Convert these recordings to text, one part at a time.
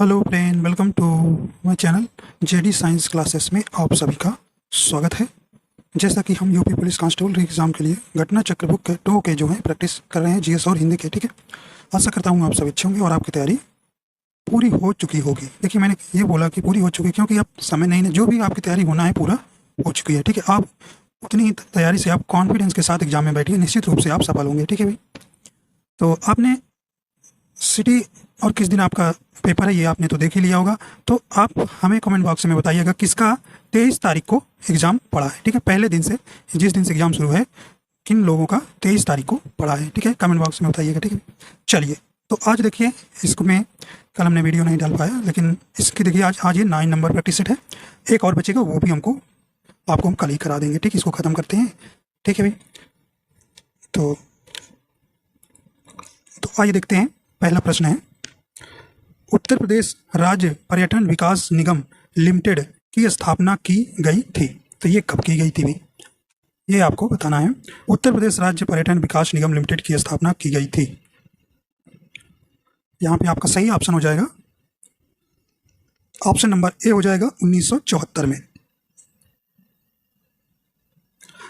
Hello friend, welcome to my channel JD science classes में आप सभी का स्वागत है। जैसा कि हम यूपी पुलिस कांस्टेबल एग्जाम के लिए घटना चक्र बुक के 2 के जो है प्रैक्टिस कर रहे हैं, जीएस और हिंदी के। ठीक है, आशा करता हूँ आप सब अच्छे होंगे और आपकी तैयारी पूरी हो चुकी होगी। देखिए, मैंने ये बोला कि पूरी हो चुकी है क्योंकि अब समय नहीं है, जो भी आपकी तैयारी होना है पूरा हो चुकी है। ठीक है, आप उतनी ही तैयारी से आप कॉन्फिडेंस के साथ एग्जाम में बैठिए, निश्चित रूप से आप सफल होंगे। ठीक है भाई, तो आपने सिटी और किस दिन आपका पेपर है ये आपने तो देख ही लिया होगा। तो आप हमें कमेंट बॉक्स में बताइएगा किसका 23 तारीख को एग्ज़ाम पड़ा है। ठीक है, पहले दिन से जिस दिन से एग्ज़ाम शुरू है किन लोगों का 23 तारीख को पड़ा है। ठीक है, कमेंट बॉक्स में बताइएगा। ठीक है, चलिए तो आज देखिए, इसको मैं कल हमने वीडियो नहीं डाल पाया, लेकिन इसकी देखिए आज ये 9 नंबर प्रैक्टिस सेट है। एक और बचेगा, वो भी आपको हम कल ही करा देंगे। ठीक है, इसको ख़त्म करते हैं। ठीक है भाई, तो आइए देखते हैं। पहला प्रश्न है, उत्तर प्रदेश राज्य पर्यटन विकास निगम लिमिटेड की स्थापना की गई थी। तो ये कब की गई थी भाई, ये आपको बताना है। उत्तर प्रदेश राज्य पर्यटन विकास निगम लिमिटेड की स्थापना की गई थी। यहाँ पे आपका सही ऑप्शन हो जाएगा, ऑप्शन नंबर ए हो जाएगा 1974 में।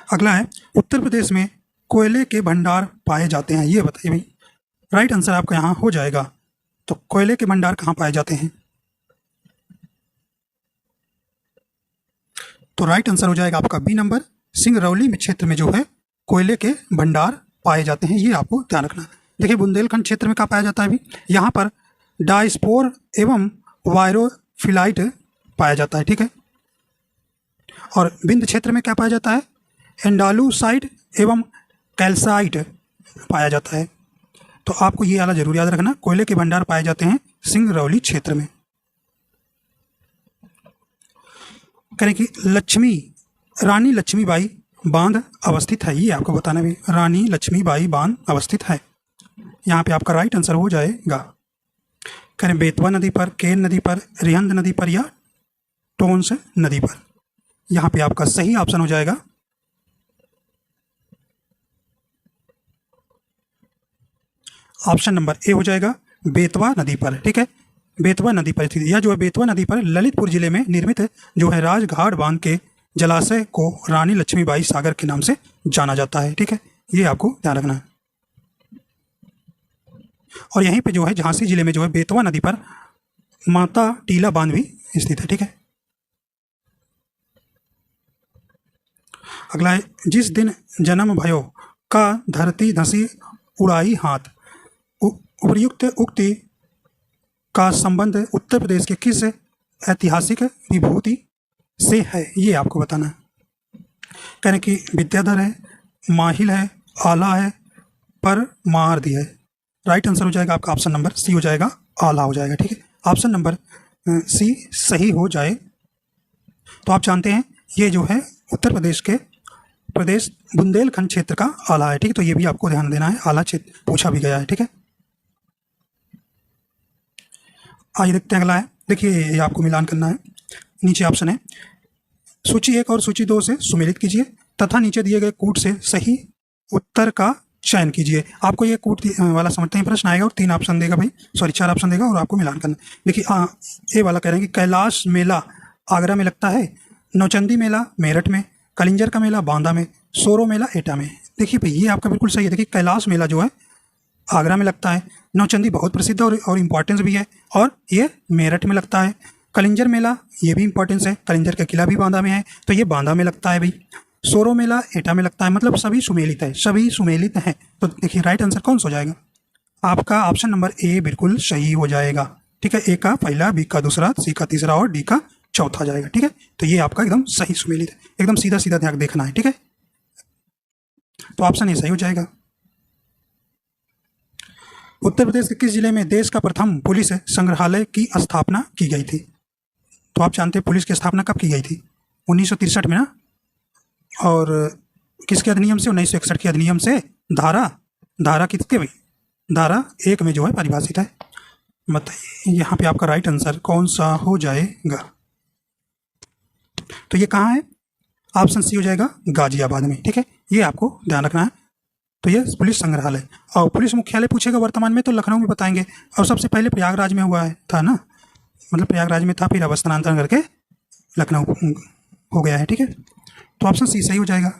अगला है, उत्तर प्रदेश में कोयले के भंडार पाए जाते हैं। ये बताइए भाई, राइट आंसर आपका यहाँ हो जाएगा। तो कोयले के भंडार कहाँ पाए जाते हैं? तो राइट आंसर हो जाएगा आपका बी नंबर, सिंगरौली क्षेत्र में जो है कोयले के भंडार पाए जाते हैं। ये आपको ध्यान रखना है। देखिए, बुंदेलखंड क्षेत्र में कहाँ पाया जाता है अभी, यहाँ पर डायस्पोर एवं वायरोफिलाइट पाया जाता है। ठीक है, और विंध्य क्षेत्र में क्या पाया जाता है, एंडालुसाइट एवं कैल्साइट पाया जाता है। तो आपको ये वाला जरूर याद रखना, कोयले के भंडार पाए जाते हैं सिंगरौली क्षेत्र में। करें कि रानी लक्ष्मीबाई बांध अवस्थित है, ये आपको बताना भी, रानी लक्ष्मीबाई बांध अवस्थित है। यहाँ पे आपका राइट आंसर हो जाएगा। करें बेतवा नदी पर, केन नदी पर, रिहंद नदी पर या टोंस नदी पर। यहाँ पे आपका सही ऑप्शन हो जाएगा ऑप्शन नंबर ए हो जाएगा, बेतवा नदी पर। ठीक है, बेतवा नदी पर स्थित, यह जो है बेतवा नदी पर ललितपुर जिले में निर्मित जो है राजघाट बांध के जलाशय को रानी लक्ष्मीबाई सागर के नाम से जाना जाता है। ठीक है, ये आपको ध्यान रखना है। और यहीं पे जो है झांसी जिले में जो है बेतवा नदी पर माता टीला बांध भी स्थित है। ठीक है, अगला है, जिस दिन जन्म भयो का धरती धसी उड़ाई हाथ, उपर्युक्त उक्ति का संबंध उत्तर प्रदेश के किस ऐतिहासिक विभूति से है? ये आपको बताना है। कह रहे कि विद्याधर है, माहिल है, आला है, पर मारदी है। राइट आंसर हो जाएगा आपका ऑप्शन नंबर सी हो जाएगा, आला हो जाएगा। ठीक है, ऑप्शन नंबर सी सही हो जाए। तो आप जानते हैं ये जो है उत्तर प्रदेश के बुंदेलखंड क्षेत्र का आला है। ठीक है, तो ये भी आपको ध्यान देना है, आला क्षेत्र पूछा भी गया है। ठीक है, आइए देखते हैं अगला है। देखिए, ये आपको मिलान करना है। नीचे ऑप्शन है, सूची 1 और सूची 2 से सुमेलित कीजिए तथा नीचे दिए गए कूट से सही उत्तर का चयन कीजिए। आपको ये कूट वाला समझते ही प्रश्न आएगा और 3 ऑप्शन देगा भाई, सॉरी 4 ऑप्शन देगा और आपको मिलान करना। देखिए, ये वाला कह रहे हैं कि कैलाश मेला आगरा में लगता है, नौचंदी मेला मेरठ में, कलिंजर का मेला बांदा में, सोरो मेला एटा में। देखिए भाई, ये आपका बिल्कुल सही है। देखिए, कैलाश मेला जो है आगरा में लगता है, नौचंदी बहुत प्रसिद्ध और इम्पोर्टेंस भी है, और ये मेरठ में लगता है। कलिंजर मेला ये भी इम्पोर्टेंस है, कलिंजर का किला भी बांदा में है, तो ये बांदा में लगता है भाई। सोरो मेला एटा में लगता है, मतलब सभी सुमेलित है, सभी सुमेलित हैं। तो देखिए, राइट आंसर कौन सा हो जाएगा आपका, ऑप्शन नंबर ए बिल्कुल सही हो जाएगा। ठीक है, ए का पहला, बी का दूसरा, सी का तीसरा और डी का चौथा जाएगा। ठीक है, तो ये आपका एकदम सही सुमेलित है, एकदम सीधा सीधा ध्यान देखना है। ठीक है, तो ऑप्शन ए सही हो जाएगा। उत्तर प्रदेश के किस जिले में देश का प्रथम पुलिस संग्रहालय की स्थापना की गई थी? तो आप जानते हैं पुलिस की स्थापना कब की गई थी? 1963 में ना, और किसके अधिनियम से? 1961 के अधिनियम से। धारा किसके भाई, धारा 1 में जो है परिभाषित है। बताइए यहाँ पे आपका राइट आंसर कौन सा हो जाएगा? तो ये कहाँ है? ऑप्शन सी हो जाएगा, गाजियाबाद में। ठीक है, ये आपको ध्यान रखना है। तो ये पुलिस संग्रहालय, और पुलिस मुख्यालय पूछेगा वर्तमान में तो लखनऊ में बताएंगे, और सबसे पहले प्रयागराज में हुआ है था ना, मतलब प्रयागराज में था, फिर अब स्थानांतरण करके लखनऊ हो गया है। ठीक है, तो ऑप्शन सी सही हो जाएगा।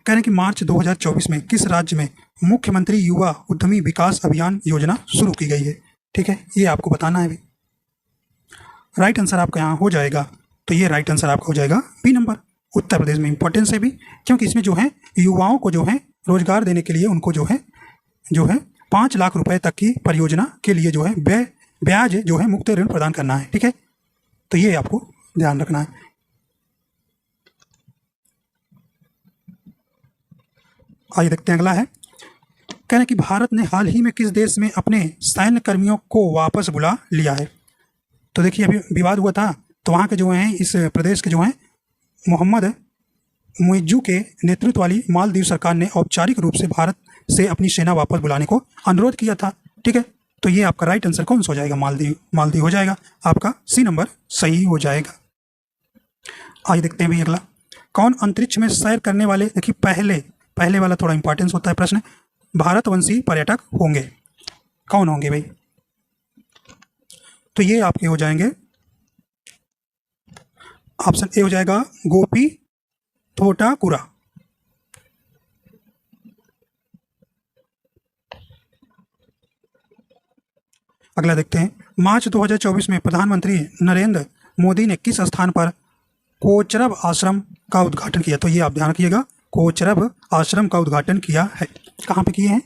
कह रहे हैं कि मार्च 2024 में किस राज्य में मुख्यमंत्री युवा उद्यमी विकास अभियान योजना शुरू की गई है। ठीक है, ये आपको बताना है भी। राइट आंसर आपका यहाँ हो जाएगा, तो ये राइट आंसर आपका हो जाएगा बी नंबर। उत्तर प्रदेश में इंपॉर्टेंस है भी, क्योंकि इसमें जो है युवाओं को जो है रोजगार देने के लिए उनको जो है 5 लाख रुपए तक की परियोजना के लिए जो है ब्याज जो है मुक्त ऋण प्रदान करना है। ठीक है, तो ये आपको ध्यान रखना है। आइए देखते हैं अगला है। कह रहे हैं कि भारत ने हाल ही में किस देश में अपने सैन्य कर्मियों को वापस बुला लिया है। तो देखिए अभी विवाद हुआ था, तो वहाँ के जो हैं इस प्रदेश के जो हैं मोहम्मद मुइज्जू के नेतृत्व वाली मालदीव सरकार ने औपचारिक रूप से भारत से अपनी सेना वापस बुलाने को अनुरोध किया था। ठीक है, तो ये आपका राइट आंसर कौन सा हो जाएगा, मालदीव हो जाएगा, आपका सी नंबर सही हो जाएगा। आइए देखते हैं भाई अगला। कौन अंतरिक्ष में सैर करने वाले, देखिए पहले वाला थोड़ा इंपॉर्टेंस होता है प्रश्न, भारतवंशी पर्यटक होंगे, कौन होंगे भाई। तो ये आपके हो जाएंगे, ऑप्शन ए हो जाएगा गोपी थोटाकुरा। अगला देखते हैं। मार्च 2024 में प्रधानमंत्री नरेंद्र मोदी ने किस स्थान पर कोचरब आश्रम का उद्घाटन किया। तो ये आप ध्यान रखिएगा, कोचरब आश्रम का उद्घाटन किया है, कहाँ पे किए हैं।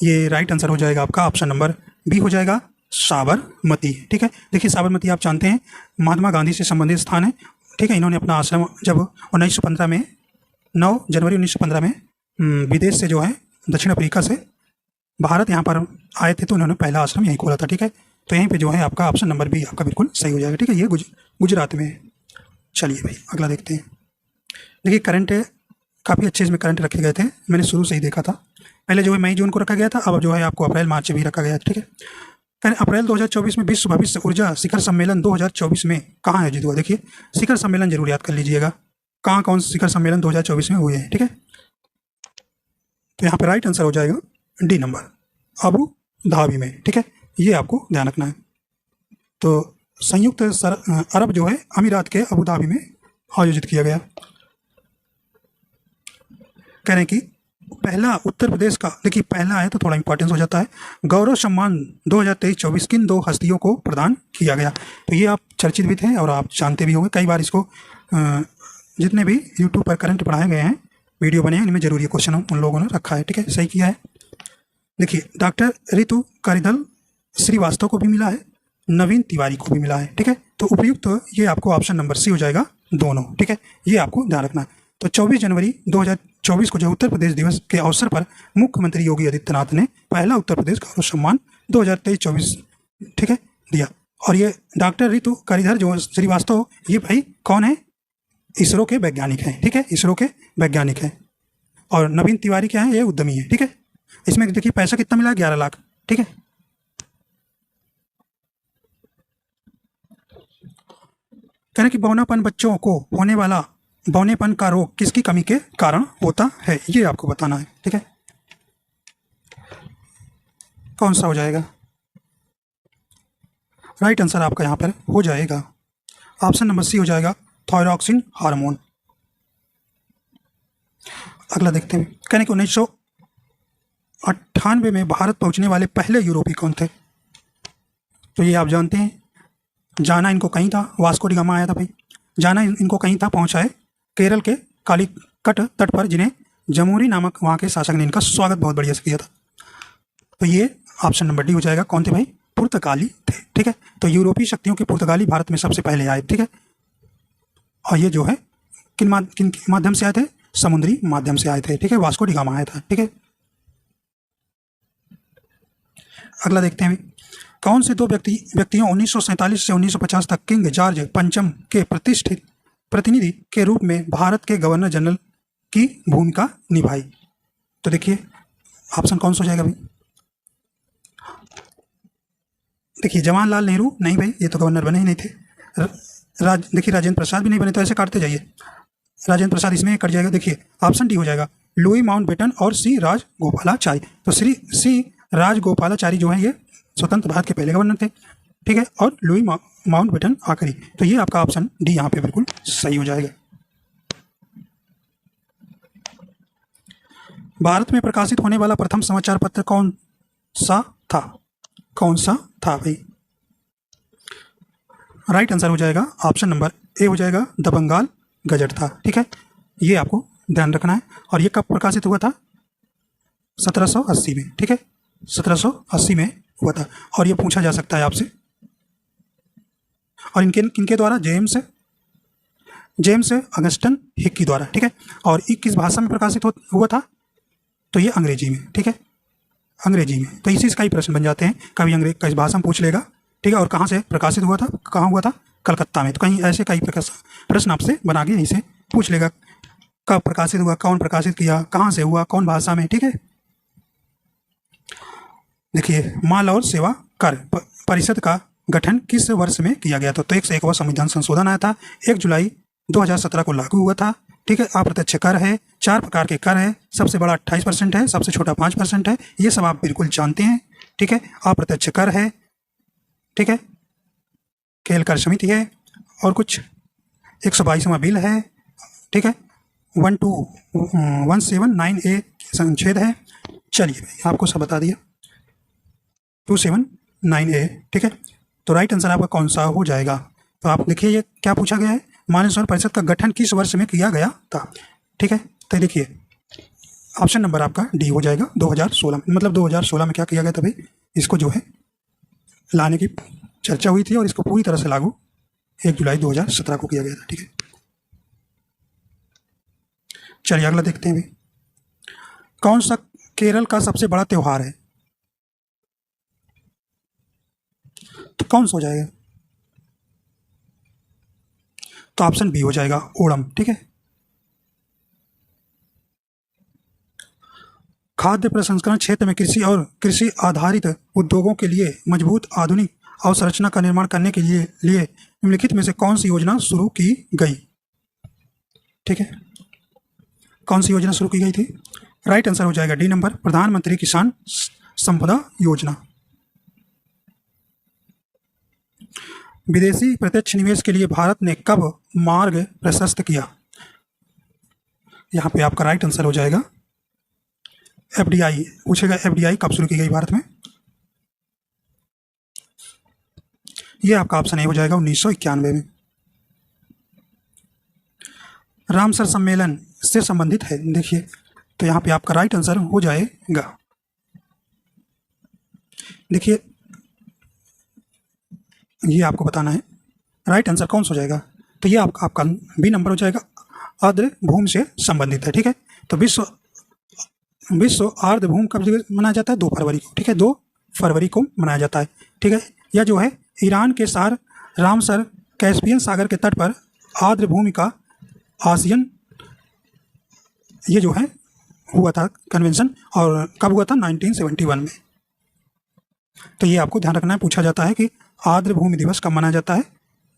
ये राइट आंसर हो जाएगा आपका ऑप्शन नंबर बी हो जाएगा, साबरमती। ठीक है, देखिए साबरमती आप जानते हैं महात्मा गांधी से संबंधित स्थान है। ठीक है, इन्होंने अपना आश्रम जब 1915 में 9 जनवरी 1915 में विदेश से जो है दक्षिण अफ्रीका से भारत यहाँ पर आए थे, तो उन्होंने पहला आश्रम यहीं खोला था। ठीक है, तो यहीं पे जो है आपका ऑप्शन नंबर बी आपका बिल्कुल सही हो जाएगा। ठीक है, ये गुजरात में है। चलिए भाई अगला देखते हैं। देखिए करंट काफ़ी अच्छे इसमें करंट रखे गए थे, मैंने शुरू से ही देखा था। पहले जो है मई जून को रखा गया था, अब जो है आपको अप्रैल मार्च भी रखा गया है। ठीक है, अप्रैल 2024 में विश्व भविष्य ऊर्जा शिखर सम्मेलन 2024 में कहाँ आयोजित हुआ। देखिए शिखर सम्मेलन जरूर याद कर लीजिएगा, कहाँ कौन शिखर सम्मेलन 2024 में हुए हैं। ठीक है, तो यहाँ पे राइट आंसर हो जाएगा डी नंबर, अबू धाबी में। ठीक है, ये आपको ध्यान रखना है। तो संयुक्त अरब जो है अमीरात के अबू धाबी में आयोजित किया गया। कह रहे हैं कि पहला उत्तर प्रदेश का, देखिए पहला है तो थोड़ा इंपॉर्टेंस हो जाता है, गौरव सम्मान 2023-24 किन 2 हस्तियों को प्रदान किया गया। तो ये आप चर्चित भी थे और आप जानते भी होंगे, कई बार इसको जितने भी यूट्यूब पर करंट पढ़ाए गए हैं, वीडियो बने हैं, इनमें जरूर ये क्वेश्चन उन लोगों ने रखा है। ठीक है, सही किया है। देखिए डॉक्टर ऋतु कारिदल श्रीवास्तव को भी मिला है, नवीन तिवारी को भी मिला है। ठीक है, तो उपयुक्त ये आपको ऑप्शन नंबर सी हो जाएगा दोनों। ठीक है, ये आपको ध्यान रखना है। तो 24 जनवरी 2024 को जो उत्तर प्रदेश दिवस के अवसर पर मुख्यमंत्री योगी आदित्यनाथ ने पहला उत्तर प्रदेश गौरव सम्मान 2023-24 ठीक है दिया। और ये डॉक्टर ऋतु कारिधर जो श्रीवास्तव, ये भाई कौन है, इसरो के वैज्ञानिक हैं। ठीक है, इसरो के वैज्ञानिक हैं। और नवीन तिवारी क्या है, ये उद्यमी है। ठीक है, इसमें देखिए पैसा कितना मिला, 11 लाख। ठीक है, कह रहे कि बौनापन बच्चों को होने वाला बौनेपन का रोग किसकी कमी के कारण होता है, ये आपको बताना है। ठीक है, कौन सा हो जाएगा, राइट आंसर आपका यहाँ पर हो जाएगा ऑप्शन नंबर सी हो जाएगा, थायरॉक्सिन हार्मोन। अगला देखते हैं। कहने कि 1998 में भारत पहुंचने वाले पहले यूरोपीय कौन थे। तो ये आप जानते हैं, जाना इनको कहीं था, वास्को डी गामा आया था भाई, जाना इनको कहीं था, पहुंचा है केरल के कालीकट तट पर, जिन्हें जमूरी नामक वहाँ के शासक ने इनका स्वागत बहुत बढ़िया से किया था। तो ये ऑप्शन नंबर डी हो जाएगा। कौन थे भाई, पुर्तगाली थे। ठीक है, तो यूरोपीय शक्तियों के पुर्तगाली भारत में सबसे पहले आए। ठीक है, और ये जो है किन माध्यम से आए थे, समुद्री माध्यम से आए थे। ठीक है, वास्को डी गामा आया था। ठीक है, अगला देखते हैं। कौन से 2 व्यक्तियों 1947 से 1950 तक किंग जॉर्ज पंचम के प्रतिष्ठित प्रतिनिधि के रूप में भारत के गवर्नर जनरल की भूमिका निभाई। तो देखिए ऑप्शन कौन सा हो जाएगा भाई, देखिए जवाहरलाल नेहरू नहीं भाई, ये तो गवर्नर बने ही नहीं थे। देखिए राजेंद्र प्रसाद भी नहीं बने, तो ऐसे काटते जाइए, राजेंद्र प्रसाद इसमें कट जाएगा। देखिए ऑप्शन डी हो जाएगा, लुई माउंटबेटन और सी राजगोपालाचारी। तो सी राजगोपालाचारी जो है ये स्वतंत्र भारत के पहले गवर्नर थे, ठीक है, और लुई माउंटबेटन आखिरी। तो ये आपका ऑप्शन डी यहाँ पे बिल्कुल सही हो जाएगा। भारत में प्रकाशित होने वाला प्रथम समाचार पत्र कौन सा था? कौन सा था भाई? राइट आंसर हो जाएगा ऑप्शन नंबर ए हो जाएगा, द बंगाल गजट था, ठीक है। ये आपको ध्यान रखना है। और ये कब प्रकाशित हुआ था? 1780 में, ठीक है, 1780 में हुआ था। और ये पूछा जा सकता है आपसे। और इनके द्वारा जेम्स अगस्टन हिक्की द्वारा, ठीक है। और ये किस भाषा में प्रकाशित हुआ था? तो ये अंग्रेजी में, ठीक है, अंग्रेजी में। तो इसी का ही प्रश्न बन जाते हैं, कभी अंग्रेज किस भाषा में पूछ लेगा, ठीक है। और कहाँ से प्रकाशित हुआ था? कहाँ हुआ था? कलकत्ता में। तो कहीं ऐसे कई प्रश्न आपसे बना के यहीं से पूछ लेगा, कब प्रकाशित हुआ, कौन प्रकाशित किया, कहाँ से हुआ, कौन भाषा में, ठीक है। देखिए, माल और सेवा कर परिषद का गठन किस वर्ष में किया गया था? तो 101वां संविधान संशोधन आया था, 1 जुलाई 2017 को लागू हुआ था, ठीक है। अप्रत्यक्ष कर है, 4 प्रकार के कर है, सबसे बड़ा 28% है, सबसे छोटा 5% है, ये सब आप बिल्कुल जानते हैं, ठीक है। अप्रत्यक्ष कर है, ठीक है, खेल कर समिति है, और कुछ 122वां बिल है, ठीक है, 17179A संच्छेद है। चलिए भाई, आपको सब बता दिया, 279A, ठीक है। तो राइट आंसर आपका कौन सा हो जाएगा? तो आप देखिए, ये क्या पूछा गया है, मानव परिषद का गठन किस वर्ष में किया गया था, ठीक है। तो देखिए, ऑप्शन नंबर आपका डी हो जाएगा, 2016। मतलब 2016 में क्या किया गया था भाई? इसको जो है लाने की चर्चा हुई थी, और इसको पूरी तरह से लागू 1 जुलाई 2017 को किया गया था, ठीक है। चलिए अगला देखते हैं भाई, कौन सा केरल का सबसे बड़ा त्योहार है? तो कौन सा हो जाएगा? तो ऑप्शन बी हो जाएगा, ओणम, ठीक है। खाद्य प्रसंस्करण क्षेत्र में कृषि और कृषि आधारित उद्योगों के लिए मजबूत आधुनिक अवसंरचना का निर्माण करने के लिए निम्नलिखित में से कौन सी योजना शुरू की गई? ठीक है, कौन सी योजना शुरू की गई थी? राइट आंसर हो जाएगा डी नंबर, प्रधानमंत्री किसान संपदा योजना। विदेशी प्रत्यक्ष निवेश के लिए भारत ने कब मार्ग प्रशस्त किया? यहाँ पे आपका राइट आंसर हो जाएगा एफडीआई पूछेगा, एफडीआई कब शुरू की गई भारत में? ये आपका ऑप्शन ए हो जाएगा 1991 में। रामसर सम्मेलन से संबंधित है, देखिए, तो यहाँ पे आपका राइट आंसर हो जाएगा, देखिए ये आपको बताना है राइट आंसर कौन सा हो जाएगा। तो ये आपका बी नंबर हो जाएगा, आर्द्र भूमि से संबंधित है, ठीक है। तो विश्व आर्द्र भूमि कब मनाया जाता है? 2 फरवरी को, ठीक है, 2 फरवरी को मनाया जाता है, ठीक है। यह जो है ईरान के शहर रामसर कैस्पियन सागर के तट पर आर्द्र भूमि का आसियन ये जो है हुआ था कन्वेंशन, और कब हुआ था? 1971 में। तो ये आपको ध्यान रखना है, पूछा जाता है कि आर्द्र भूमि दिवस कब मनाया जाता है?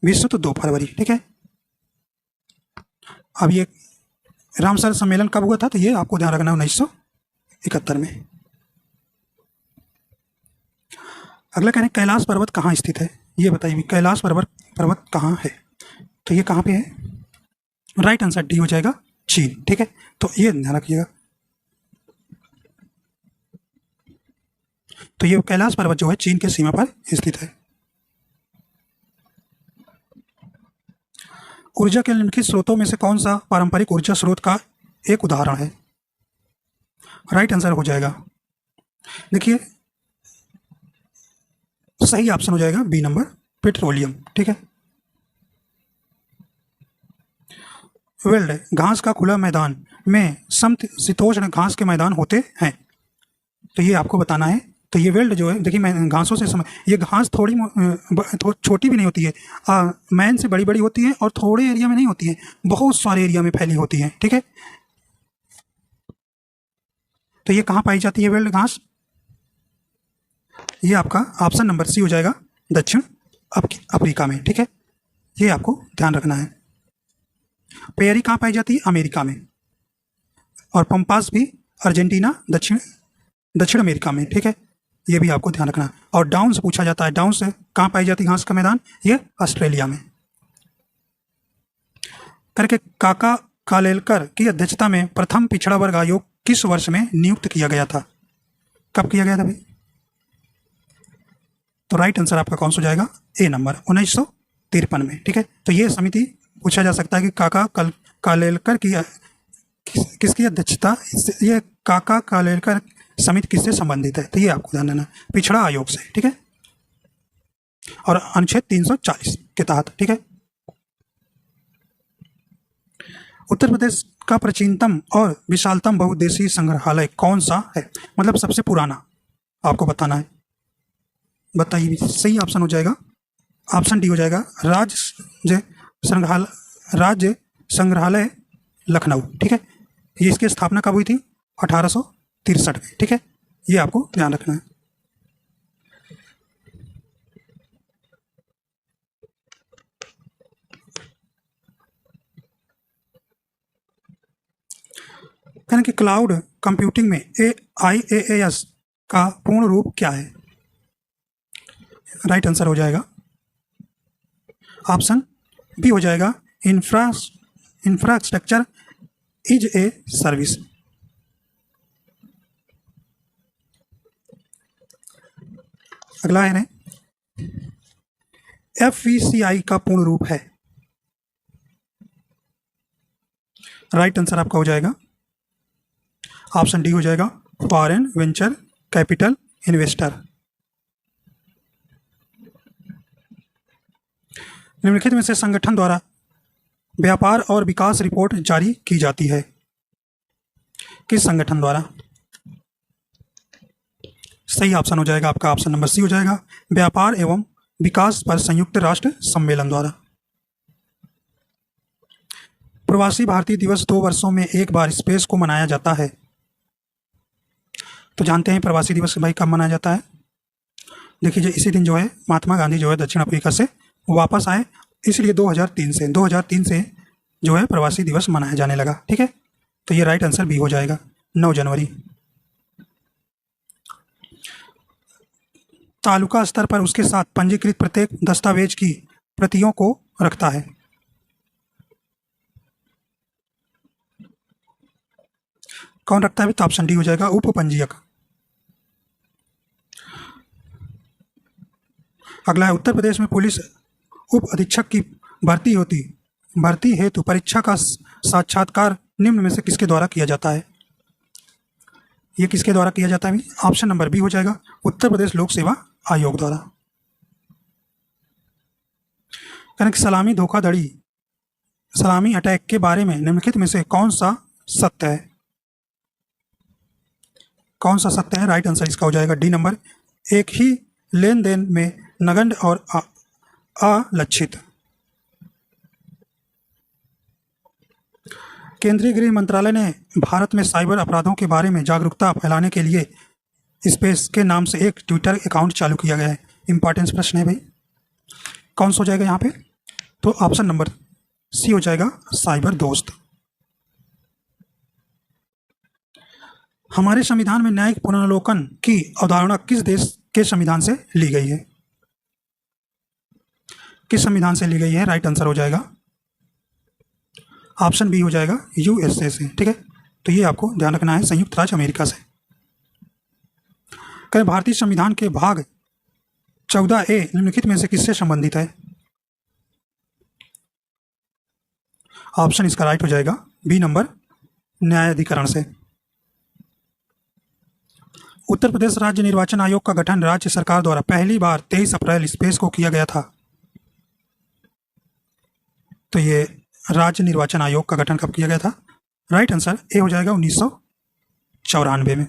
विश्व तो 2 फरवरी, ठीक है। अब ये रामसर सम्मेलन कब हुआ था? तो ये आपको ध्यान रखना है 1971 में। अगला कह रहे हैं कैलाश पर्वत कहाँ स्थित है? ये बताइए कैलाश पर्वत कहाँ है? तो ये कहाँ पे है? राइट आंसर डी हो जाएगा, चीन, ठीक है। तो ये ध्यान रखिएगा। तो ये कैलाश पर्वत जो है चीन के सीमा पर स्थित है। ऊर्जा के निम्नलिखित स्रोतों में से कौन सा पारंपरिक ऊर्जा स्रोत का एक उदाहरण है? राइट आंसर हो जाएगा, देखिए सही ऑप्शन हो जाएगा बी नंबर, पेट्रोलियम, ठीक है। वेल्ड घास का खुला मैदान में समशीतोष्ण घास के मैदान होते हैं, तो ये आपको बताना है। तो ये वेल्ड जो है, देखिए घासों से ये घास थोड़ी छोटी भी नहीं होती है, मैन से बड़ी बड़ी होती है, और थोड़े एरिया में नहीं होती है, बहुत सारे एरिया में फैली होती है, ठीक है। तो ये कहाँ पाई जाती है वेल्ड घास? ये आपका ऑप्शन नंबर सी हो जाएगा, दक्षिण अफ्रीका में, ठीक है। ये आपको ध्यान रखना है। पेरी कहाँ पाई जाती है? अमेरिका में। और पंपास भी अर्जेंटीना, दक्षिण अमेरिका में, ठीक है। ये भी आपको ध्यान रखना है। और डाउन से पूछा जाता है, डाउन से कहाँ पाई जाती है घास का मैदान? ये ऑस्ट्रेलिया में। करके काका कालेलकर की अध्यक्षता में प्रथम पिछड़ा वर्ग आयोग किस वर्ष में नियुक्त किया गया था? कब किया गया था भाई? तो राइट आंसर आपका कौन सा हो जाएगा? ए नंबर, 1953 में। ठीक है, तो ये समिति पूछा जा सकता है कि काका कालेलकर की किसकी अध्यक्षता, ये काका कालेलकर समिति किससे संबंधित है? तो ये आपको ध्यान देना, पिछड़ा आयोग से। ठीक है, और अनुच्छेद 340 के तहत। ठीक है, उत्तर प्रदेश का प्राचीनतम और विशालतम बहुउद्देशीय संग्रहालय कौन सा है? मतलब सबसे पुराना आपको बताना है। बताइए, सही ऑप्शन हो जाएगा, ऑप्शन डी हो जाएगा, राज्य संग्रहालय लखनऊ। ठीक है, ये इसकी स्थापना कब हुई थी? 1863 में। ठीक है, ये आपको ध्यान रखना है। कहना कि क्लाउड कंप्यूटिंग में IaaS का पूर्ण रूप क्या है? राइट आंसर हो जाएगा ऑप्शन बी हो जाएगा, इंफ्रास्ट्रक्चर इज ए सर्विस। अगला है FVCI का पूर्ण रूप है। राइट आंसर आपका हो जाएगा ऑप्शन डी हो जाएगा, फॉरेन वेंचर कैपिटल इन्वेस्टर। निम्नलिखित में से संगठन द्वारा व्यापार और विकास रिपोर्ट जारी की जाती है? किस संगठन द्वारा? सही ऑप्शन हो जाएगा आपका ऑप्शन नंबर सी हो जाएगा, व्यापार एवं विकास पर संयुक्त राष्ट्र सम्मेलन द्वारा। प्रवासी भारतीय दिवस 2 वर्षों में एक बार स्पेस को मनाया जाता है। तो जानते हैं प्रवासी दिवस भाई कब मनाया जाता है? देखिए, इसी दिन जो है महात्मा गांधी जो है दक्षिण अफ्रीका से वापस आए, इसलिए 2003 से जो है प्रवासी दिवस मनाया जाने लगा। ठीक है, तो ये राइट आंसर बी हो जाएगा, 9 जनवरी। तालुका स्तर पर उसके साथ पंजीकृत प्रत्येक दस्तावेज की प्रतियों को रखता है। कौन रखता है? तो ऑप्शन डी हो जाएगा, उप पंजीयक। अगला है, उत्तर प्रदेश में पुलिस उप अधीक्षक की भर्ती हेतु परीक्षा का साक्षात्कार निम्न में से किसके द्वारा किया जाता है? ये किसके द्वारा किया जाता है? ऑप्शन नंबर बी हो जाएगा, उत्तर प्रदेश लोक सेवा आयोग द्वारा। करेक्ट, सलामी धोखाधड़ी, सलामी अटैक के बारे में निम्नलिखित में से कौन सा सत्य है? कौन सा सत्य है? राइट आंसर इसका हो जाएगा डी नंबर, एक ही लेन देन में नगण्य और अलक्षित। केंद्रीय गृह मंत्रालय ने भारत में साइबर अपराधों के बारे में जागरूकता फैलाने के लिए स्पेस के नाम से एक ट्विटर अकाउंट चालू किया गया है। इंपॉर्टेंस प्रश्न है भाई, कौन सा हो जाएगा यहाँ पे? तो ऑप्शन नंबर सी हो जाएगा, साइबर दोस्त। हमारे संविधान में न्यायिक पुनर्वलोकन की अवधारणा किस देश के संविधान से ली गई है? किस संविधान से ली गई है? राइट आंसर हो जाएगा ऑप्शन बी हो जाएगा, USA से। ठीक है, तो ये आपको ध्यान रखना है, संयुक्त राज्य अमेरिका से। कहें भारतीय संविधान के भाग 14A निम्नलिखित में से किससे संबंधित है? ऑप्शन इसका राइट हो जाएगा बी नंबर, न्यायाधिकरण से। उत्तर प्रदेश राज्य निर्वाचन आयोग का गठन राज्य सरकार द्वारा पहली बार 23 अप्रैल स्पेस को किया गया था। तो ये राज्य निर्वाचन आयोग का गठन कब किया गया था? राइट आंसर ए हो जाएगा, 1994 में।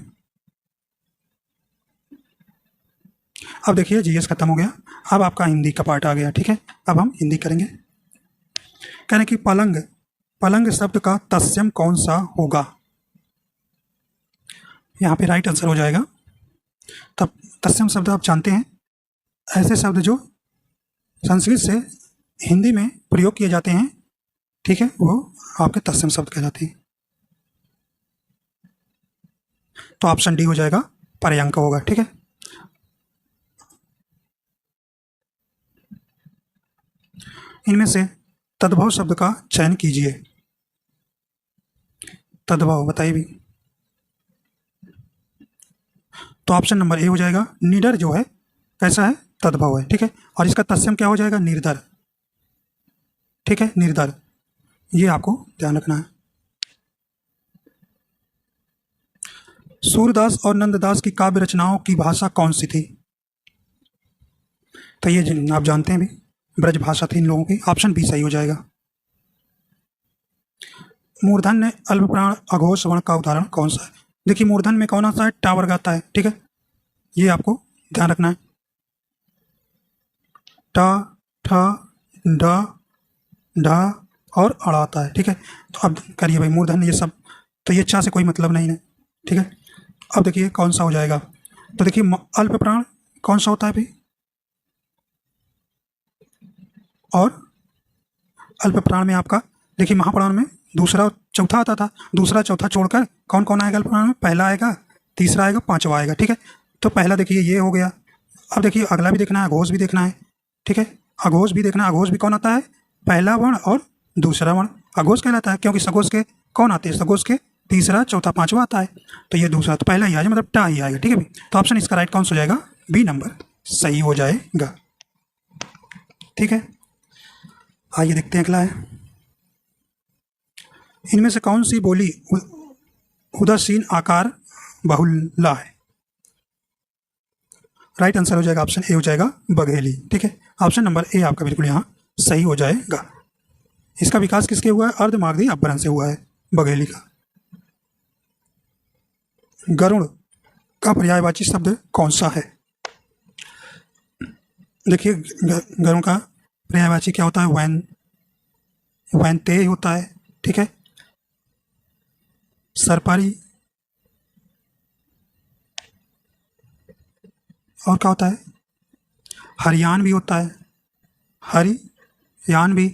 अब देखिए, जीएस खत्म हो गया, अब आपका हिंदी का पार्ट आ गया। ठीक है, अब हम हिंदी करेंगे। कहने कि पलंग शब्द का तत्सम कौन सा होगा? यहाँ पे राइट आंसर हो जाएगा, तब तत्सम शब्द आप जानते हैं, ऐसे शब्द जो संस्कृत से हिंदी में प्रयोग किए जाते हैं। ठीक है, वो आपके तत्सम शब्द कहलाते हैं। तो ऑप्शन डी हो जाएगा, पर्यंक होगा। ठीक है, इनमें से तद्भव शब्द का चयन कीजिए। तद्भव बताइए भी। तो ऑप्शन नंबर ए हो जाएगा। निडर जो है कैसा है, तद्भव है, ठीक है। और इसका तत्सम क्या हो जाएगा, निर्धर, ठीक है, निर्धर। ये आपको ध्यान रखना है। सूरदास और नंददास की काव्य रचनाओं की भाषा कौन सी थी? तो ये आप जानते हैं भी, ब्रज भाषा थी इन लोगों की। ऑप्शन बी सही हो जाएगा। मूर्धन्य अल्पप्राण अघोष वर्ण का उदाहरण कौन सा है? देखिए मूर्धन्य में कौन सा है, टा वर्ग आता है, ठीक है, ये आपको ध्यान रखना है। टा, ठ, ड, ढ और अड़ आता है, ठीक है। तो अब करिए भाई मूर्धन्य ये सब, तो ये चा से कोई मतलब नहीं है, ठीक है। अब देखिए कौन सा हो जाएगा। तो देखिए अल्प प्राण कौन सा होता है भाई, और अल्प प्राण में आपका देखिए महाप्राण में दूसरा चौथा आता था, दूसरा चौथा छोड़कर कौन कौन आएगा अल्प प्राण में? पहला आएगा, तीसरा आएगा, पांचवा आएगा, ठीक है। तो पहला देखिए ये हो गया। अब देखिए अगला भी देखना है, अघोष भी देखना है, ठीक है। अघोष भी देखना है। अघोष भी कौन आता है, पहला वर्ण और दूसरा वर्ण अघोष कहलाता है, क्योंकि सघोष के कौन आते हैं, सघोष के तीसरा चौथा पांचवा आता है। तो ये दूसरा, तो पहला ही आएगा, मतलब टा ही आएगा, ठीक है भाई। तो ऑप्शन इसका राइट कौन सा हो जाएगा, बी नंबर सही हो जाएगा, ठीक है। आइए देखते हैं अगला है। इनमें से कौन सी बोली उदासीन आकार बहुला है? राइट आंसर हो जाएगा ऑप्शन ए हो जाएगा बघेली, ठीक है। ऑप्शन नंबर ए आपका बिल्कुल यहाँ सही हो जाएगा। इसका विकास किसके हुआ है, अर्धमागधी अपभ्रंश से हुआ है बघेली का। गरुड़ का पर्यायवाची शब्द कौन सा है? देखिए गरुड़ का पर्यायवाची क्या होता है, वैन, वैनते होता है, ठीक है। सरपारी और क्या होता है, हरियान भी होता है, हरियान भी,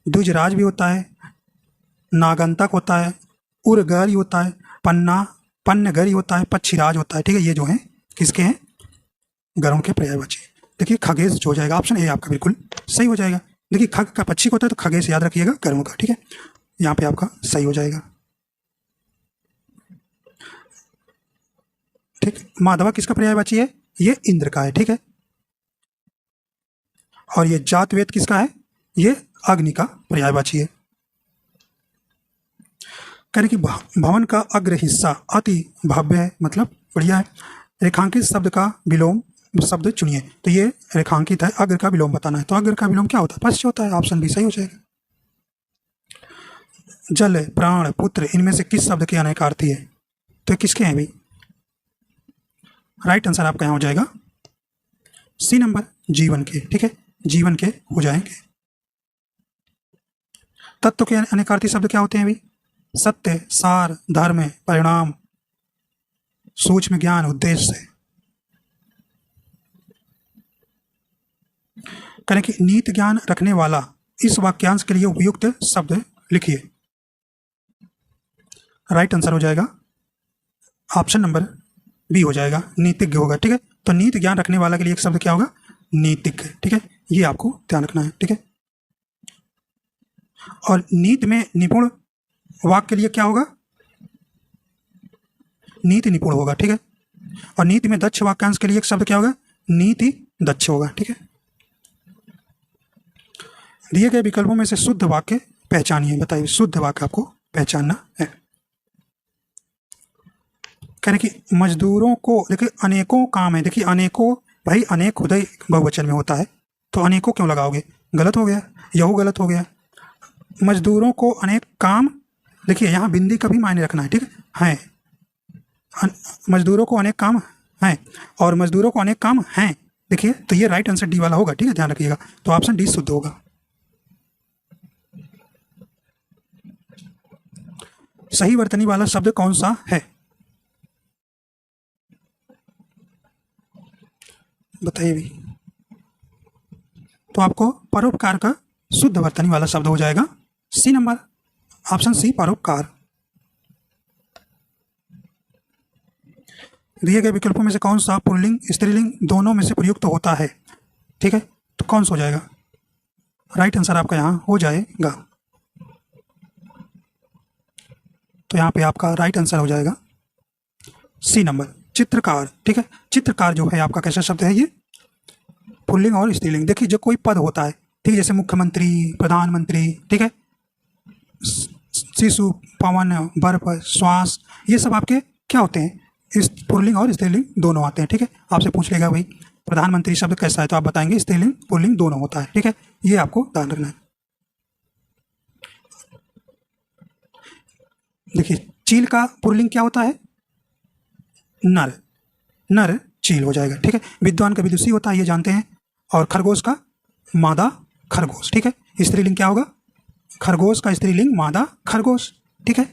द्विजराज भी होता है, नागंतक होता है, उर्गरी होता है, पन्नगरी होता है, पक्षीराज होता है, ठीक है। ये जो है किसके हैं, गरुड़ के पर्यायवाची। देखिए खगेश जो हो जाएगा, ऑप्शन ए आपका बिल्कुल सही हो जाएगा। देखिए खग का पक्षी होता है तो खगेश याद रखिएगा गरुड़ का, ठीक है। यहाँ पे आपका सही हो जाएगा, ठीक। माधवा किसका पर्यायवाची है, ये इंद्र का है, ठीक है। और ये जातवेद किसका है, ये अग्नि का पर्यायवाची है। करें कि भवन का अग्र हिस्सा अति भव्य है, मतलब बढ़िया है। रेखांकित शब्द का विलोम शब्द चुनिए। तो ये रेखांकित है, अग्र का विलोम बताना है। तो अग्र का विलोम क्या होता है, पश्च होता है। ऑप्शन बी सही हो जाएगा। जल, प्राण, पुत्र, इनमें से किस शब्द के अनेकार्थी है? तो किसके हैं भाई? राइट आंसर आपका यहाँ हो जाएगा सी नंबर, जीवन के, ठीक है, जीवन के हो जाएंगे। तत्व के अनेकार्थी शब्द क्या होते हैं भाई? सत्य, सार, धर्म, परिणाम, सूक्ष्म ज्ञान, उद्देश्य। करें कि नीति ज्ञान रखने वाला इस वाक्यांश के लिए उपयुक्त शब्द लिखिए। राइट आंसर हो जाएगा ऑप्शन नंबर बी हो जाएगा, नीतिज्ञ होगा, ठीक है। तो नीति ज्ञान रखने वाला के लिए एक शब्द क्या होगा, नीतिज्ञ, ठीक है। ये आपको ध्यान रखना है, ठीक है। और नीति में निपुण वाक्य के लिए क्या होगा, नीति निपुण होगा, ठीक है। और नीति में दक्ष वाक्यांश के लिए एक शब्द क्या होगा, नीति दक्ष होगा, ठीक है। दिए गए विकल्पों में से शुद्ध वाक्य पहचानिए। बताइए शुद्ध वाक्य आपको पहचानना है। कह रहे कि मजदूरों को, देखिए अनेकों काम है, देखिए अनेकों भाई, अनेक खुदय बहुवचन में होता है, तो अनेकों क्यों लगाओगे, गलत हो गया, यहू गलत हो गया। मजदूरों को अनेक काम, देखिए यहाँ बिंदी का भी मायने रखना है, ठीक है। मजदूरों को अनेक काम हैं और मजदूरों को अनेक काम हैं, देखिए तो ये राइट आंसर डी वाला होगा, ठीक है, ध्यान रखिएगा। तो ऑप्शन डी शुद्ध होगा। सही वर्तनी वाला शब्द कौन सा है? बताइए भी। तो आपको परोपकार का शुद्ध वर्तनी वाला शब्द हो जाएगा सी नंबर, ऑप्शन सी परोपकार। दिए गए विकल्पों में से कौन सा पुल्लिंग स्त्रीलिंग दोनों में से प्रयुक्त होता है? ठीक है, तो कौन सा हो जाएगा? राइट आंसर आपका यहाँ हो जाएगा। तो यहाँ पे आपका राइट आंसर हो जाएगा सी नंबर, चित्रकार। ठीक है, चित्रकार जो है आपका कैसा शब्द है ये? पुल्लिंग और स्त्रीलिंग। देखिए जो कोई पद होता है, ठीक है, जैसे मुख्यमंत्री, प्रधानमंत्री, ठीक है, शिशु, पवन, बर्फ, श्वास, ये सब आपके क्या होते हैं? इस पुल्लिंग और स्त्रीलिंग दोनों आते हैं। ठीक है, आपसे पूछ लेगा भाई प्रधानमंत्री शब्द कैसा है, तो आप बताएंगे स्त्रीलिंग पुल्लिंग दोनों होता है। ठीक है, ये आपको ध्यान रखना है। देखिए चील का पुल्लिंग क्या होता है? नर, नर चील हो जाएगा। ठीक है, विद्वान का विदुषी होता है, ये जानते हैं। और खरगोश का मादा खरगोश। ठीक है, स्त्रीलिंग क्या होगा? खरगोश का स्त्रीलिंग मादा खरगोश। ठीक है,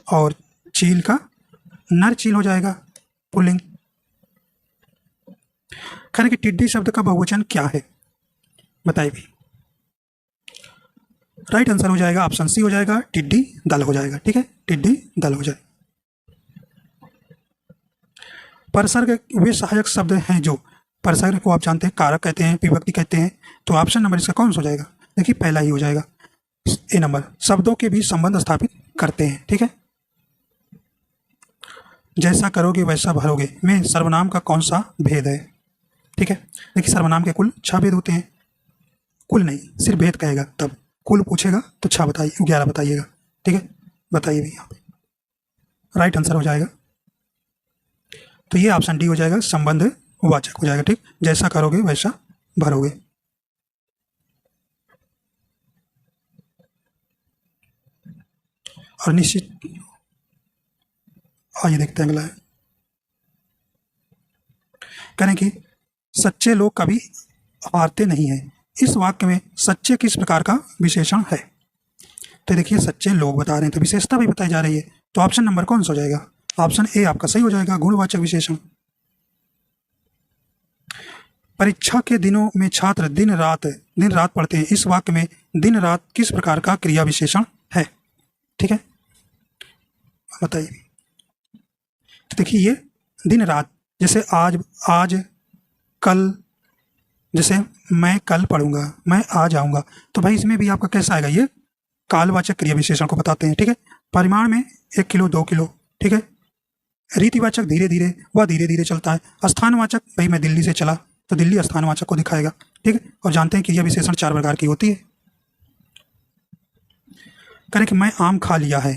और चील का नर चील हो जाएगा पुल्लिंग। कहने कि टिड्डी शब्द का बहुवचन क्या है, बताइए भी। राइट आंसर हो जाएगा ऑप्शन सी हो जाएगा, टिड्डी दल हो जाएगा। ठीक है, टिड्डी दल हो जाएगा। परसर्ग वे सहायक शब्द हैं जो, परसर्ग को आप जानते हैं कारक कहते हैं, विभक्ति कहते हैं। तो ऑप्शन नंबर इसका कौन सा हो जाएगा? देखिए पहला ही हो जाएगा, ए नंबर, शब्दों के बीच संबंध स्थापित करते हैं। ठीक है, जैसा करोगे वैसा भरोगे में सर्वनाम का कौन सा भेद है? ठीक है, देखिए सर्वनाम के कुल 6 भेद होते हैं। कुल नहीं, सिर्फ भेद कहेगा तब, कुल पूछेगा तो 6 बताइए, 11 बताइएगा। ठीक है, बताइए भी यहाँ पे राइट आंसर हो जाएगा। तो ये ऑप्शन डी हो जाएगा, संबंध वाचक हो जाएगा। ठीक, जैसा करोगे वैसा भरोगे। और निश्चित, आइए देखते हैं अगला है। कहें कि सच्चे लोग कभी हारते नहीं हैं, इस वाक्य में सच्चे किस प्रकार का विशेषण है? तो देखिए सच्चे लोग बता रहे हैं, तो विशेषता भी बताई जा रही है। तो ऑप्शन नंबर कौन सा हो जाएगा? ऑप्शन ए आपका सही हो जाएगा, गुणवाचक विशेषण। परीक्षा के दिनों में छात्र दिन रात पढ़ते हैं, इस वाक्य में दिन रात किस प्रकार का क्रिया विशेषण है? ठीक है, बताइए। तो देखिए ये दिन रात, जैसे आज कल, जैसे मैं कल पढ़ूंगा, मैं आज आऊँगा, तो भाई इसमें भी आपका कैसा आएगा? ये कालवाचक क्रिया विशेषण को बताते हैं। ठीक है, परिमाण में 1 किलो 2 किलो। ठीक है, रीतिवाचक धीरे धीरे, वह धीरे धीरे चलता है। स्थानवाचक भाई मैं दिल्ली से चला, तो दिल्ली स्थानवाचक को दिखाएगा। ठीक है, और जानते हैं कि यह विशेषण 4 प्रकार की होती है। करें कि मैं आम खा लिया है,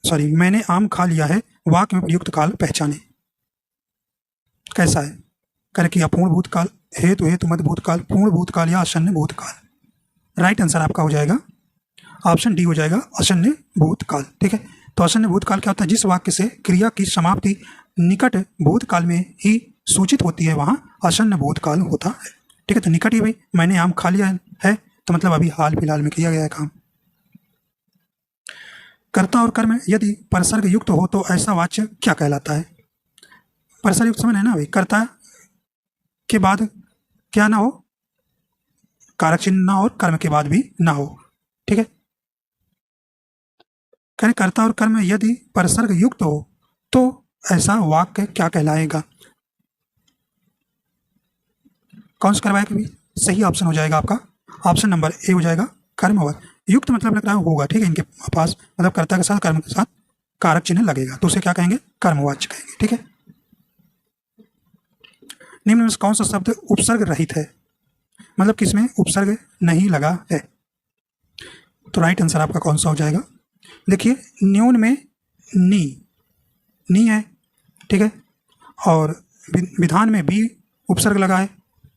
सॉरी मैंने आम खा लिया है, वाक्य में प्रयुक्त काल पहचाने, कैसा है? करें कि अपूर्ण भूतकाल, हेतु हेतु मध्य भूतकाल, पूर्ण भूतकाल या आसन्न भूतकाल। राइट आंसर आपका हो जाएगा ऑप्शन डी हो जाएगा, आसन्न भूतकाल। ठीक है, तो आसन्न भूतकाल क्या होता है? जिस वाक्य से क्रिया की समाप्ति निकट भूतकाल में ही सूचित होती है, वहाँ आसन्न भूतकाल होता है। ठीक है, तो निकट ही भाई मैंने आम खा लिया है, तो मतलब अभी हाल फिलहाल में किया गया है काम। कर्ता और कर्म यदि परसर्ग युक्त हो तो ऐसा वाच्य क्या कहलाता है? परसर्ग युक्त समझ है ना भाई, कर्ता के बाद क्या ना हो, कारक चिन्ह ना हो, और कर्म के बाद भी ना हो। ठीक है, कहें कर्ता और कर्म यदि परसर्ग युक्त हो तो ऐसा वाक्य क्या कहलाएगा? कौन सा करवाएगा भी? सही ऑप्शन हो जाएगा आपका ऑप्शन नंबर ए हो जाएगा, कर्मवत। युक्त मतलब लग रहा है होगा। ठीक है, इनके पास मतलब कर्ता के साथ कर्म के साथ कारक चिन्ह लगेगा, तो उसे क्या कहेंगे? कर्मवाच्य कहेंगे। ठीक है, निम्न में कौन सा शब्द उपसर्ग रहित है, मतलब किसमें उपसर्ग नहीं लगा है? तो राइट आंसर आपका कौन सा हो जाएगा? देखिए न्यून में नी है। ठीक है, और विधान में बी उपसर्ग लगा है।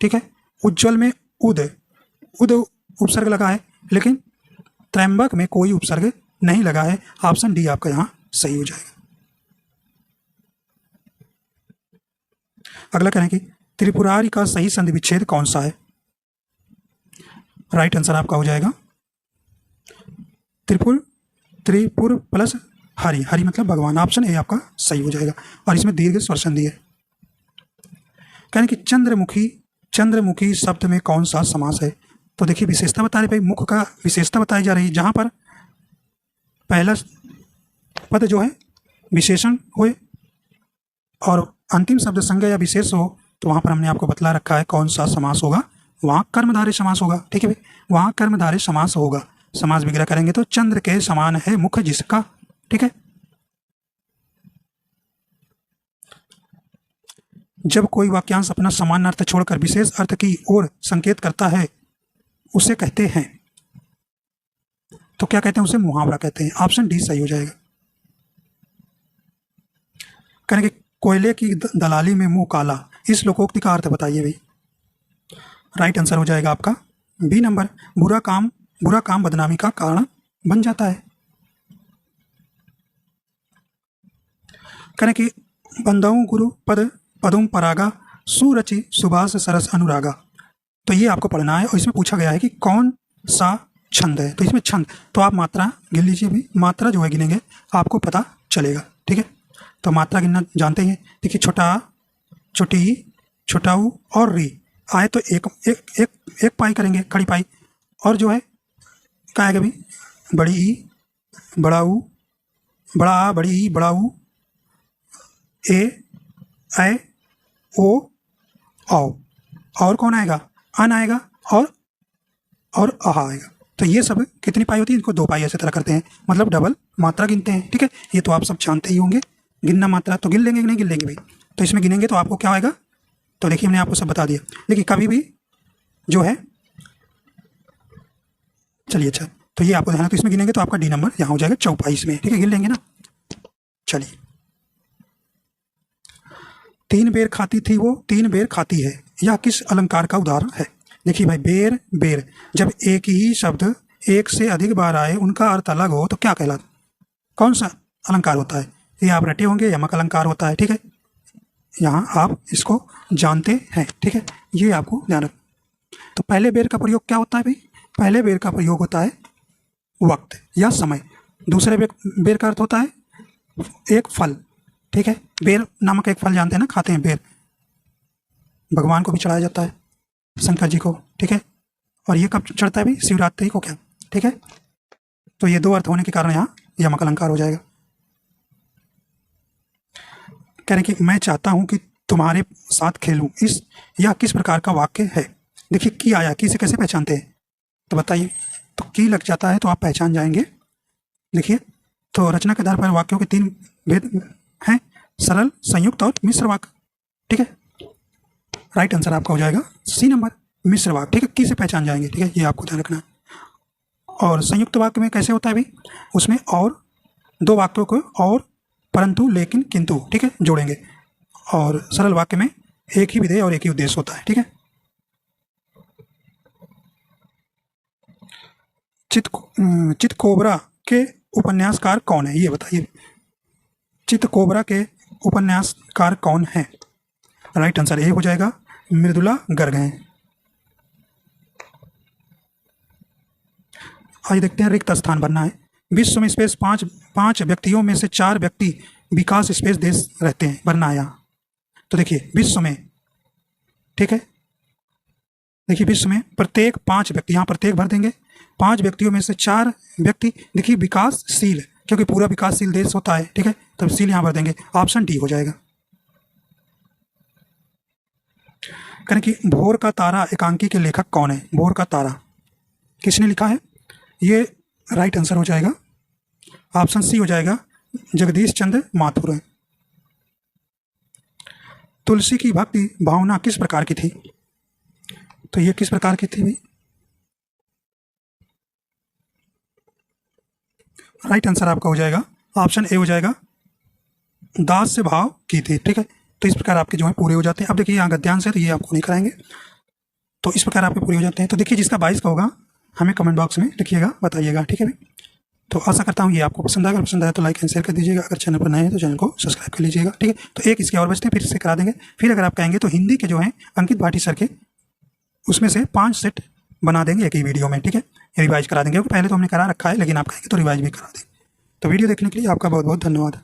ठीक है, उज्ज्वल में उद उपसर्ग लगा है, लेकिन त्रैंबक में कोई उपसर्ग नहीं लगा है। ऑप्शन डी आपका यहाँ सही हो जाएगा। अगला कहें कि त्रिपुरारी का सही संधि विच्छेद कौन सा है? राइट आंसर आपका हो जाएगा त्रिपुर प्लस हरि, हरि मतलब भगवान। ऑप्शन ए आपका सही हो जाएगा, और इसमें दीर्घ स्वर संधि है। कहने कि चंद्रमुखी शब्द में कौन सा समास है? तो देखिए विशेषता बता रही भाई, मुख का विशेषता बताई जा रही है, जहां पर पहला पद जो है विशेषण होए और अंतिम शब्द संज्ञा या विशेष हो, तो वहां पर हमने आपको बतला रखा है कौन सा समास होगा, वहाँ कर्मधारय समास होगा। ठीक है भाई, वहाँ कर्मधारय समास होगा। समास विग्रह करेंगे तो चंद्र के समान है मुख जिसका। ठीक है, जब कोई वाक्यांश अपना सामान्य अर्थ छोड़कर विशेष अर्थ की ओर संकेत करता है उसे कहते हैं, तो क्या कहते हैं, उसे मुहावरा कहते हैं। ऑप्शन डी सही हो जाएगा। कहेंगे कोयले की दलाली में मुंह काला, इस लोकोक्ति का अर्थ बताइए भाई। राइट आंसर हो जाएगा आपका बी नंबर, बुरा काम बदनामी का कारण बन जाता है। कहें कि बंधुओं गुरु पदुम परागा सुरचि सुभाष सरस अनुरागा, तो ये आपको पढ़ना है और इसमें पूछा गया है कि कौन सा छंद है। तो इसमें छंद, तो आप मात्रा गिन लीजिए भी, मात्रा जो है गिनेंगे आपको पता चलेगा। ठीक है, तो मात्रा गिनना जानते हैं। देखिए छोटा, छोटी, छोटाऊ और री आए तो एक एक एक एक पाई करेंगे, खड़ी पाई। और जो है क्या आएगा भाई, बड़ी ई, बड़ा ऊ, बड़ा आ, बड़ी ई, बड़ा ऊ, ए ओ औ। और कौन आएगा, अन आएगा और आहा आएगा। तो ये सब कितनी पाई होती है, इनको 2 पाई ऐसे तरह करते हैं, मतलब डबल मात्रा गिनते हैं। ठीक है, ये तो आप सब जानते ही होंगे। गिनना मात्रा तो गिन लेंगे कि नहीं गिन लेंगे भाई, तो इसमें गिनेंगे तो आपको क्या आएगा, तो देखिए हमने आपको सब बता दिया। देखिए कभी भी जो है, चलिए अच्छा, तो ये आपको ध्यान, तो इसमें गिनेंगे तो आपका डी नंबर यहाँ हो जाएगा चौपाई इसमें। ठीक है, गिन लेंगे ना। चलिए, 3 बेर खाती थी वो 3 बेर खाती है, यह किस अलंकार का उदाहरण है। देखिए भाई, बेर बेर जब एक ही शब्द एक से अधिक बार आए, उनका अर्थ अलग हो तो क्या कहलाता, कौन सा अलंकार होता है। ये आप रटे होंगे, यमक अलंकार होता है। ठीक है, यहाँ आप इसको जानते हैं। ठीक है, ये आपको ध्यान रख। तो पहले बेर का प्रयोग क्या होता है भाई, पहले बेर का प्रयोग होता है वक्त या समय। दूसरे बेर का अर्थ होता है एक फल। ठीक है, बेर नामक एक फल जानते हैं ना, खाते हैं बेर, भगवान को भी चढ़ाया जाता है, शंकर जी को। ठीक है, और ये कब चढ़ता है भाई, शिवरात्रि को क्या। ठीक है, तो ये 2 अर्थ होने के कारण यहाँ यमक अलंकार हो जाएगा। कह रहे कि मैं चाहता हूं कि तुम्हारे साथ खेलूं, इस यह किस प्रकार का वाक्य है। देखिए की आया, की से कैसे पहचानते हैं, तो बताइए। तो की लग जाता है तो आप पहचान जाएंगे। देखिए, तो रचना के आधार पर वाक्यों के 3 भेद हैं, सरल, संयुक्त और मिश्र वाक्य। ठीक है, राइट आंसर आपका हो जाएगा सी नंबर, मिश्र वाक्य। ठीक है, की से पहचान जाएंगे। ठीक है, ये आपको ध्यान रखना है। और संयुक्त वाक्य में कैसे होता है भाई, उसमें और 2 वाक्यों को और, परंतु, लेकिन, किंतु, ठीक है, जोड़ेंगे। और सरल वाक्य में एक ही विधेय और एक ही उद्देश्य होता है। ठीक है, चितकोबरा के उपन्यासकार कौन है, ये बताइए। चितकोबरा के उपन्यासकार कौन है। राइट आंसर ए हो जाएगा मृदुला गर्ग हैं। आइए देखते हैं, रिक्त स्थान भरना है। विश्व में स्पेस 5 व्यक्तियों में से 4 व्यक्ति विकास स्पेस देश रहते हैं, भरना है यहाँ। तो देखिए विश्व में, ठीक है, देखिए विश्व में प्रत्येक 5 व्यक्ति, यहाँ प्रत्येक भर देंगे, 5 व्यक्तियों में से 4 व्यक्ति, देखिए विकासशील, क्योंकि पूरा विकासशील देश होता है। ठीक है, तब सील यहाँ भर देंगे, ऑप्शन डी हो जाएगा। कहें कि भोर का तारा एकांकी के लेखक कौन है। भोर का तारा किसने लिखा है, ये राइट आंसर हो जाएगा, ऑप्शन सी हो जाएगा, जगदीश चंद्र माथुर है। तुलसी की भक्ति भावना किस प्रकार की थी, तो ये किस प्रकार की थी भाई, राइट आंसर आपका हो जाएगा, ऑप्शन ए हो जाएगा, दास से भाव की थी। ठीक है, तो इस प्रकार आपके जो है पूरे हो जाते हैं। अब देखिए यहाँ गद्यांश है तो ये आपको नहीं कराएंगे, तो इस प्रकार आपके पूरे हो जाते हैं। तो देखिए जिसका 22 का होगा हमें कमेंट बॉक्स में लिखिएगा, बताइएगा। ठीक है भाई, तो आशा करता हूँ ये आपको पसंद आएगा। पसंद आया तो लाइक एंड शेयर कर दीजिएगा, अगर चैनल पर नए हैं तो चैनल को सब्सक्राइब कर लीजिएगा। ठीक है, तो एक इसके और बचते हैं, फिर से करा देंगे। फिर अगर आप कहेंगे तो हिंदी के जो हैं अंकित भाटी सर के, उसमें से 5 सेट बना देंगे एक ही वीडियो में। ठीक है, रिवाइज करा देंगे, पहले तो हमने करा रखा है, लेकिन आप कहेंगे तो रिवाइज भी करा देंगे। तो वीडियो देखने के लिए आपका बहुत बहुत धन्यवाद।